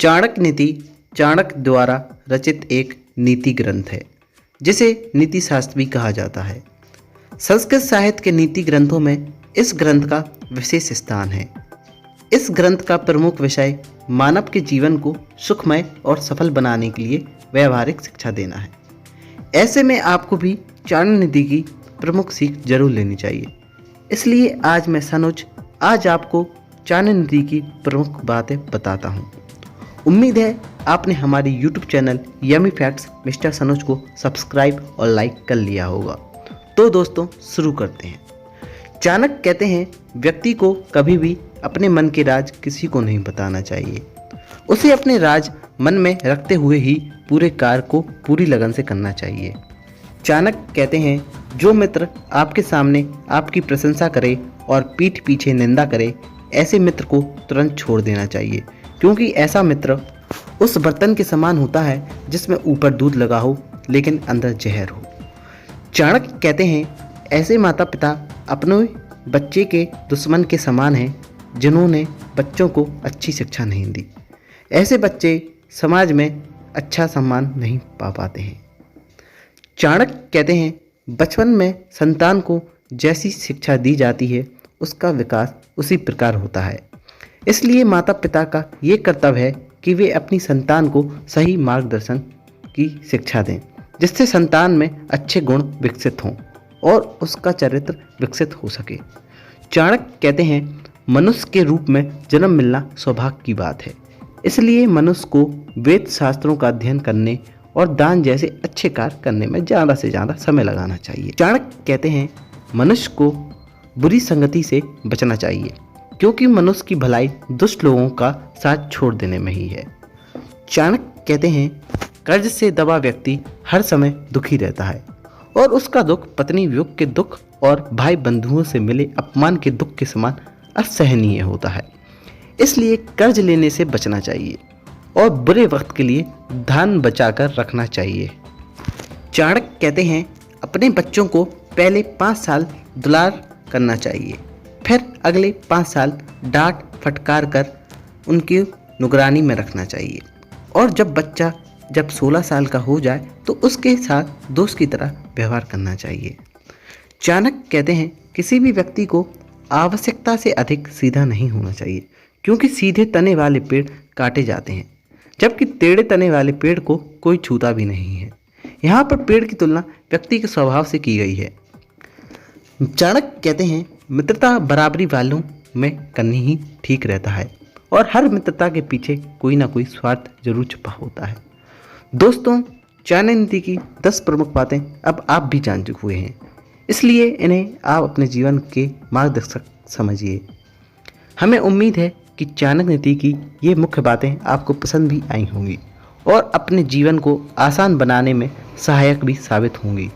चाणक्य नीति चाणक्य द्वारा रचित एक नीति ग्रंथ है जिसे नीति शास्त्र भी कहा जाता है। संस्कृत साहित्य के नीति ग्रंथों में इस ग्रंथ का विशेष स्थान है। इस ग्रंथ का प्रमुख विषय मानव के जीवन को सुखमय और सफल बनाने के लिए व्यवहारिक शिक्षा देना है। ऐसे में आपको भी चाणक्य नीति की प्रमुख सीख जरूर लेनी चाहिए। इसलिए आज मैं सनोज आज आपको चाणक्य नीति की प्रमुख बातें बताता हूँ। उम्मीद है आपने हमारे YouTube channel yummy facts mister Sanoj को सब्सक्राइब और लाइक कर लिया होगा। तो दोस्तों शुरू करते हैं। चाणक्य कहते हैं व्यक्ति को कभी भी अपने मन के राज किसी को नहीं बताना चाहिए। उसे अपने राज मन में रखते हुए ही पूरे कार्य को पूरी लगन से करना चाहिए। चाणक्य कहते हैं जो मित्र आपके सामने आपकी प्रशंसा करे और पीठ पीछे निंदा करे, ऐसे मित्र को तुरंत छोड़ देना चाहिए, क्योंकि ऐसा मित्र उस बर्तन के समान होता है जिसमें ऊपर दूध लगा हो लेकिन अंदर जहर हो। चाणक्य कहते हैं ऐसे माता पिता अपने बच्चे के दुश्मन के समान हैं जिन्होंने बच्चों को अच्छी शिक्षा नहीं दी। ऐसे बच्चे समाज में अच्छा सम्मान नहीं पा पाते हैं। चाणक्य कहते हैं बचपन में संतान को जैसी शिक्षा दी जाती है उसका विकास उसी प्रकार होता है। इसलिए माता पिता का ये कर्तव्य है कि वे अपनी संतान को सही मार्गदर्शन की शिक्षा दें, जिससे संतान में अच्छे गुण विकसित हों और उसका चरित्र विकसित हो सके। चाणक्य कहते हैं मनुष्य के रूप में जन्म मिलना सौभाग्य की बात है। इसलिए मनुष्य को वेद शास्त्रों का अध्ययन करने और दान जैसे अच्छे कार्य करने में ज़्यादा से ज़्यादा समय लगाना चाहिए। चाणक्य कहते हैं मनुष्य को बुरी संगति से बचना चाहिए, क्योंकि मनुष्य की भलाई दुष्ट लोगों का साथ छोड़ देने में ही है। चाणक्य कहते हैं कर्ज से दबा व्यक्ति हर समय दुखी रहता है और उसका दुख पत्नी वियोग के दुख और भाई बंधुओं से मिले अपमान के दुख के समान असहनीय होता है। इसलिए कर्ज लेने से बचना चाहिए और बुरे वक्त के लिए धन बचाकर रखना चाहिए। चाणक्य कहते हैं अपने बच्चों को पहले 5 साल दुलार करना चाहिए, फिर अगले 5 साल डांट फटकार कर उनकी निगरानी में रखना चाहिए और जब बच्चा 16 साल का हो जाए तो उसके साथ दोस्त की तरह व्यवहार करना चाहिए। चाणक्य कहते हैं किसी भी व्यक्ति को आवश्यकता से अधिक सीधा नहीं होना चाहिए, क्योंकि सीधे तने वाले पेड़ काटे जाते हैं जबकि टेढ़े तने वाले पेड़ को कोई छूता भी नहीं है। यहाँ पर पेड़ की तुलना व्यक्ति के स्वभाव से की गई है। चाणक्य कहते हैं मित्रता बराबरी वालों में करनी ही ठीक रहता है और हर मित्रता के पीछे कोई ना कोई स्वार्थ जरूर छुपा होता है। दोस्तों, चाणक्य नीति की 10 प्रमुख बातें अब आप भी जान चुके हुए हैं, इसलिए इन्हें आप अपने जीवन के मार्गदर्शक समझिए। हमें उम्मीद है कि चाणक्य नीति की ये मुख्य बातें आपको पसंद भी आई होंगी और अपने जीवन को आसान बनाने में सहायक भी साबित होंगी।